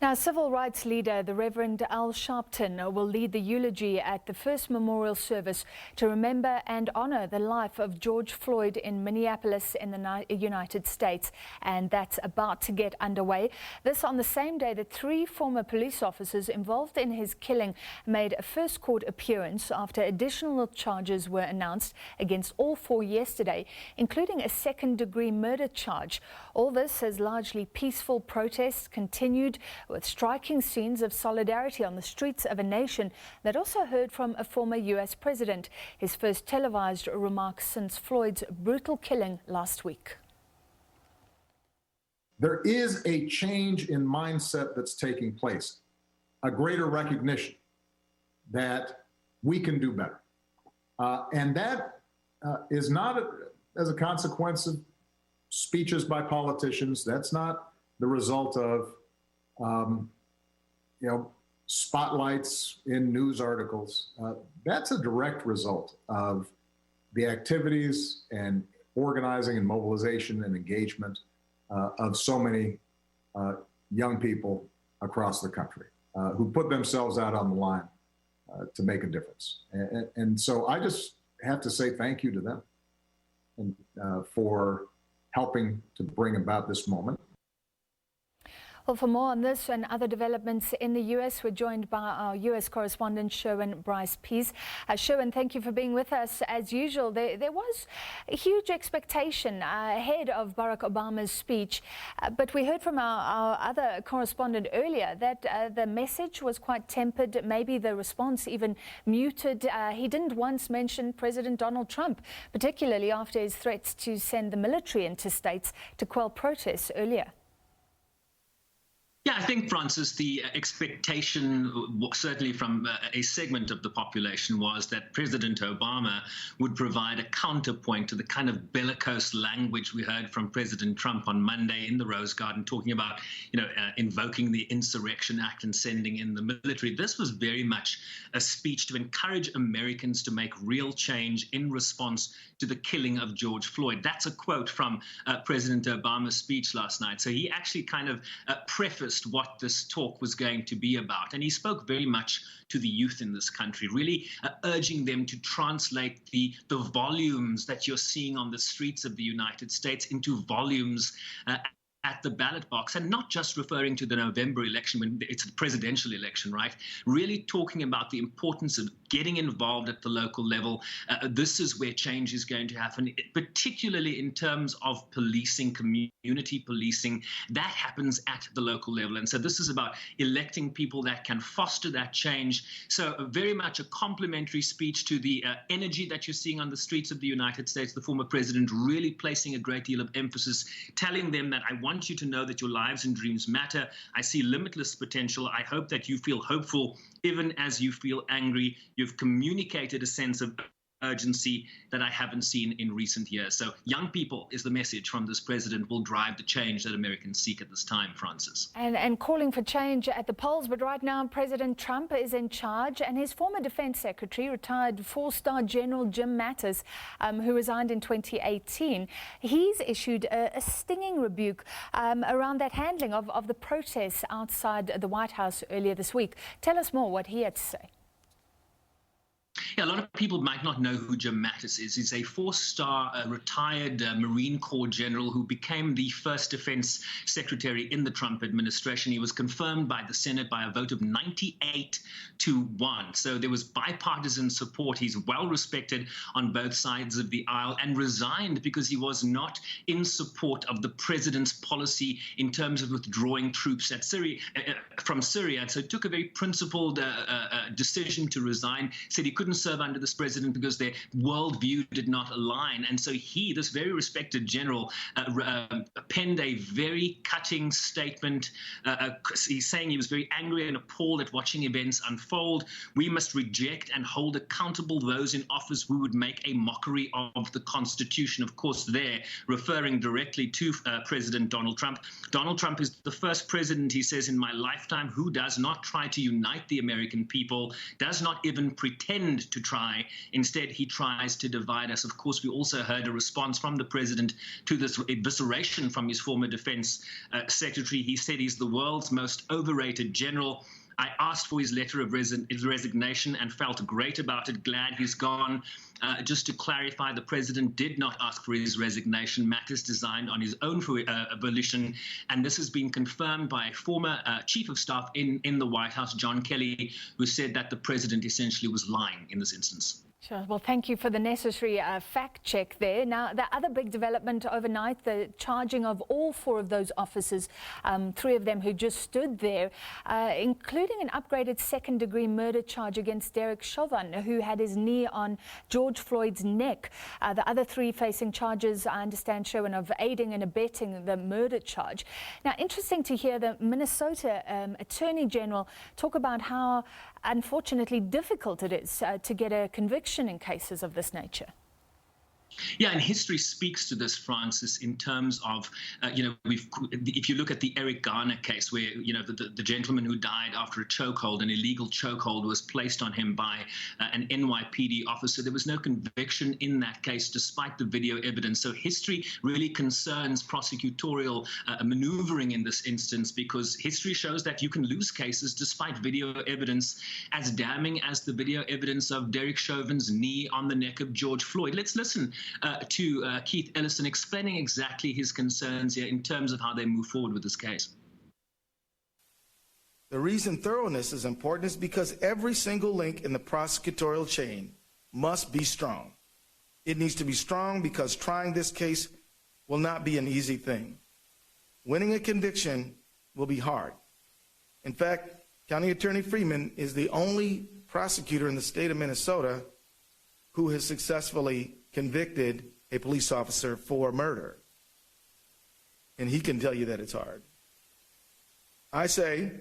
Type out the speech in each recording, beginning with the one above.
Now, civil rights leader, the Reverend Al Sharpton, will lead the eulogy at the first memorial service to remember and honour the life of George Floyd in Minneapolis in the United States. And that's about to get underway. This on the same day that 3 former police officers involved in his killing made a first court appearance after additional charges were announced against all 4 yesterday, including a second-degree murder charge. All this as largely peaceful protests continued, with striking scenes of solidarity on the streets of a nation that also heard from a former US president, his first televised remarks since Floyd's brutal killing last week. There is a change in mindset that's taking place, a greater recognition that we can do better. And that is not as a consequence of speeches by politicians. That's not the result of spotlights in news articles. That's a direct result of the activities and organizing and mobilization and engagement of so many young people across the country who put themselves out on the line to make a difference. And so I just have to say thank you to them and for helping to bring about this moment. Well, for more on this and other developments in the U.S., we're joined by our U.S. correspondent, Sherwin Bryce Pease. Sherwin, thank you for being with us. As usual, there was a huge expectation ahead of Barack Obama's speech, but we heard from our other correspondent earlier that the message was quite tempered, maybe the response even muted. He didn't once mention President Donald Trump, particularly after his threats to send the military into states to quell protests earlier. Yeah, I think, Francis, the expectation, certainly from a segment of the population, was that President Obama would provide a counterpoint to the kind of bellicose language we heard from President Trump on Monday in the Rose Garden, talking about, invoking the Insurrection Act and sending in the military. This was very much a speech to encourage Americans to make real change in response to the killing of George Floyd. That's a quote from President Obama's speech last night. So he actually kind of prefaced what this talk was going to be about. And he spoke very much to the youth in this country, really urging them to translate the volumes that you're seeing on the streets of the United States into volumes at the ballot box, and not just referring to the November election when it's the presidential election, right? Really talking about the importance of getting involved at the local level. This is where change is going to happen, particularly in terms of policing, community policing. That happens at the local level. And so this is about electing people that can foster that change. So very much a complimentary speech to the energy that you're seeing on the streets of the United States. The former president really placing a great deal of emphasis, telling them that I want you to know that your lives and dreams matter. I see limitless potential. I hope that you feel hopeful even as you feel angry. You've communicated a sense of urgency that I haven't seen in recent years. So young people is the message from this president, will drive the change that Americans seek at this time, Francis. And calling for change at the polls, but right now President Trump is in charge, and his former defense secretary, retired 4-star General Jim Mattis, who resigned in 2018, he's issued a stinging rebuke around that handling of the protests outside the White House earlier this week. Tell us more what he had to say. Yeah, a lot of people might not know who Jim Mattis is. He's a 4-star retired Marine Corps general who became the first defense secretary in the Trump administration. He was confirmed by the Senate by a vote of 98-1. So there was bipartisan support. He's well respected on both sides of the aisle, and resigned because he was not in support of the president's policy in terms of withdrawing troops from Syria. So took a very principled decision to resign, said he couldn't serve under this president because their worldview did not align. And so he, this very respected general, penned a very cutting statement. He's saying he was very angry and appalled at watching events unfold. We must reject and hold accountable those in office who would make a mockery of the Constitution. Of course, there referring directly to President Donald Trump. Donald Trump is the first president, he says, in my lifetime who does not try to unite the American people, does not even pretend intend to try. Instead, he tries to divide us. Of course, we also heard a response from the president to this evisceration from his former defense secretary. He said he's the world's most overrated general. I asked for his letter of resignation and felt great about it, glad he's gone. Just to clarify, the president did not ask for his resignation. Matters designed on his own volition. And this has been confirmed by a former chief of staff in the White House, John Kelly, who said that the president essentially was lying in this instance. Sure. Well, thank you for the necessary fact check there. Now, the other big development overnight, the charging of all 4 of those officers, 3 of them who just stood there, including an upgraded second-degree murder charge against Derek Chauvin, who had his knee on George Floyd's neck. The other 3 facing charges, I understand, Sherwin, of aiding and abetting the murder charge. Now, interesting to hear the Minnesota Attorney General talk about how unfortunately difficult it is to get a conviction in cases of this nature. Yeah, and history speaks to this, Francis, in terms of, if you look at the Eric Garner case where, the gentleman who died after a chokehold, an illegal chokehold was placed on him by an NYPD officer. There was no conviction in that case, despite the video evidence. So history really concerns prosecutorial maneuvering in this instance, because history shows that you can lose cases despite video evidence as damning as the video evidence of Derek Chauvin's knee on the neck of George Floyd. Let's listen to Keith Ellison explaining exactly his concerns here in terms of how they move forward with this case. The reason thoroughness is important is because every single link in the prosecutorial chain must be strong. It needs to be strong because trying this case will not be an easy thing. Winning a conviction will be hard. In fact, County Attorney Freeman is the only prosecutor in the state of Minnesota who has successfully convicted a police officer for murder. And he can tell you that it's hard. I say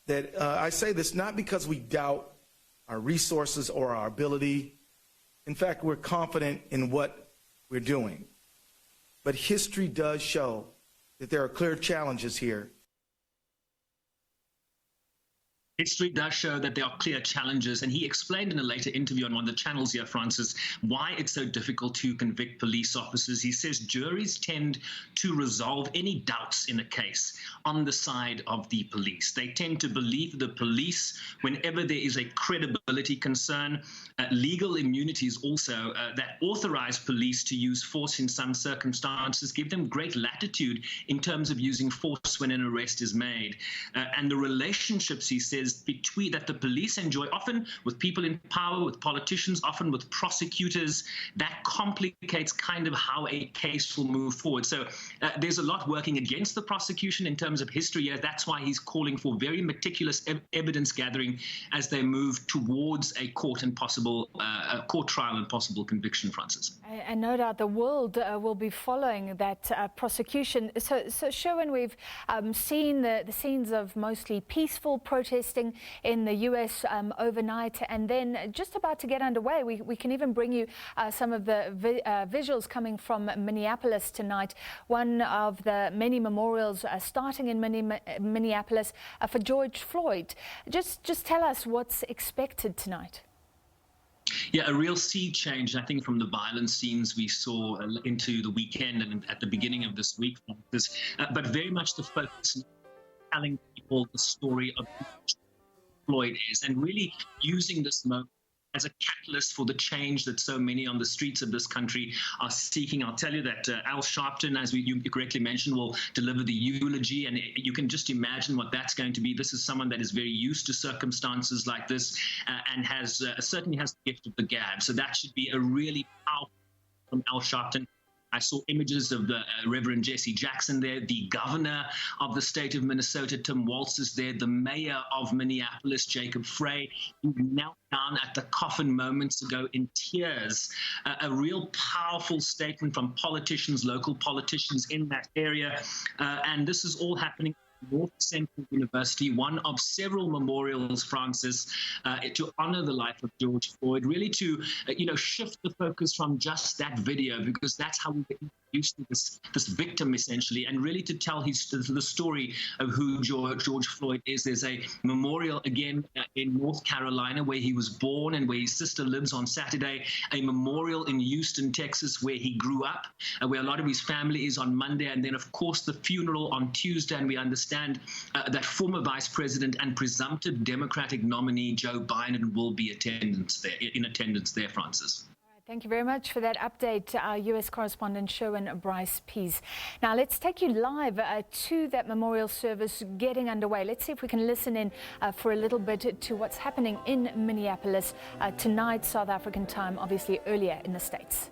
this not because we doubt our resources or our ability. In fact, we're confident in what we're doing. But history does show that there are clear challenges here. History does show that there are clear challenges, and he explained in a later interview on one of the channels here, Francis, why it's so difficult to convict police officers. He says juries tend to resolve any doubts in a case on the side of the police. They tend to believe the police whenever there is a credibility concern. Legal immunities also that authorize police to use force in some circumstances give them great latitude in terms of using force when an arrest is made. And the relationships, he says, that the police enjoy, often with people in power, with politicians, often with prosecutors, that complicates kind of how a case will move forward. So there's a lot working against the prosecution in terms of history here. That's why he's calling for very meticulous evidence gathering as they move towards a court and possible court trial and possible conviction, Francis. And no doubt the world will be following that prosecution. So Sherwin, we've seen the scenes of mostly peaceful protesting in the U.S. Overnight, and then just about to get underway. We can even bring you some of the visuals coming from Minneapolis tonight. One of the many memorials starting in Minneapolis for George Floyd. Just tell us what's expected tonight. Yeah, a real sea change, I think, from the violent scenes we saw into the weekend and at the beginning of this week. But very much the focus telling people the story of Floyd is, and really using this moment as a catalyst for the change that so many on the streets of this country are seeking. I'll tell you that Al Sharpton, as you correctly mentioned, will deliver the eulogy, and you can just imagine what that's going to be. This is someone that is very used to circumstances like this and certainly has the gift of the gab. So that should be a really powerful from Al Sharpton. I saw images of the Reverend Jesse Jackson there, the governor of the state of Minnesota, Tim Walz, is there, the mayor of Minneapolis, Jacob Frey, who knelt down at the coffin moments ago in tears. A real powerful statement from politicians, local politicians in that area. And this is all happening North Central University, one of several memorials, Francis, to honor the life of George Floyd, really to, shift the focus from just that video, because that's how we get introduce this victim essentially, and really to tell the story of who George Floyd is. There's a memorial again in North Carolina where he was born and where his sister lives on Saturday, a memorial in Houston, Texas, where he grew up, where a lot of his family is on Monday, and then of course the funeral on Tuesday. And we understand that former Vice President and presumptive Democratic nominee Joe Biden will be in attendance there, Francis. Thank you very much for that update, our U.S. correspondent Sherwin Bryce Pease. Now let's take you live to that memorial service getting underway. Let's see if we can listen in for a little bit to what's happening in Minneapolis tonight, South African time, obviously earlier in the States.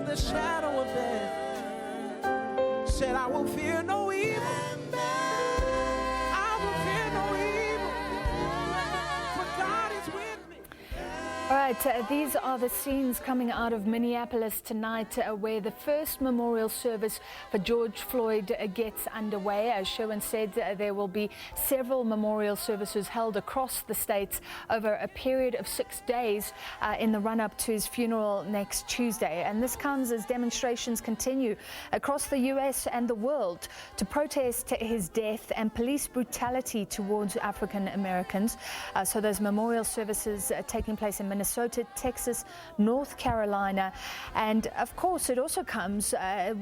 The shadow of death, said I will fear no evil. I will fear no evil, for God is with me. All right, these are the scenes coming out of Minneapolis tonight, where the first memorial service for George Floyd gets underway. As Sherwin said, there will be several memorial services held across the states over a period of 6 days in the run-up to his funeral next Tuesday. And this comes as demonstrations continue across the U.S. and the world to protest his death and police brutality towards African Americans. So those memorial services taking place in Minnesota, Texas, North Carolina, and of course it also comes,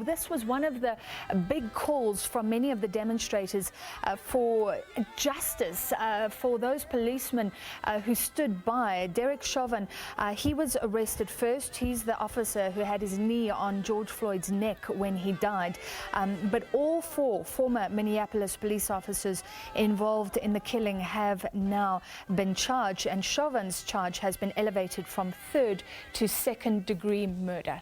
this was one of the big calls from many of the demonstrators for justice for those policemen who stood by. Derek Chauvin, he was arrested first. He's the officer who had his knee on George Floyd's neck when he died, but all four former Minneapolis police officers involved in the killing have now been charged, and Chauvin's charge has been elevated from third to second-degree murder.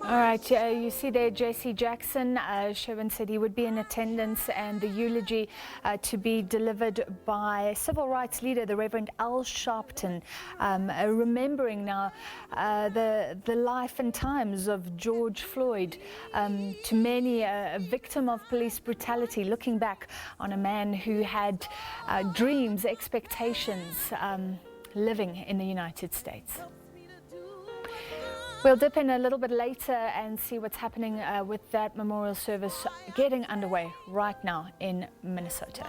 All right, you see there J.C. Jackson. Sherwin said he would be in attendance, and the eulogy to be delivered by civil rights leader, the Reverend Al Sharpton, remembering now the life and times of George Floyd, to many a victim of police brutality, looking back on a man who had dreams, expectations, living in the United States. We'll dip in a little bit later and see what's happening with that memorial service getting underway right now in Minnesota.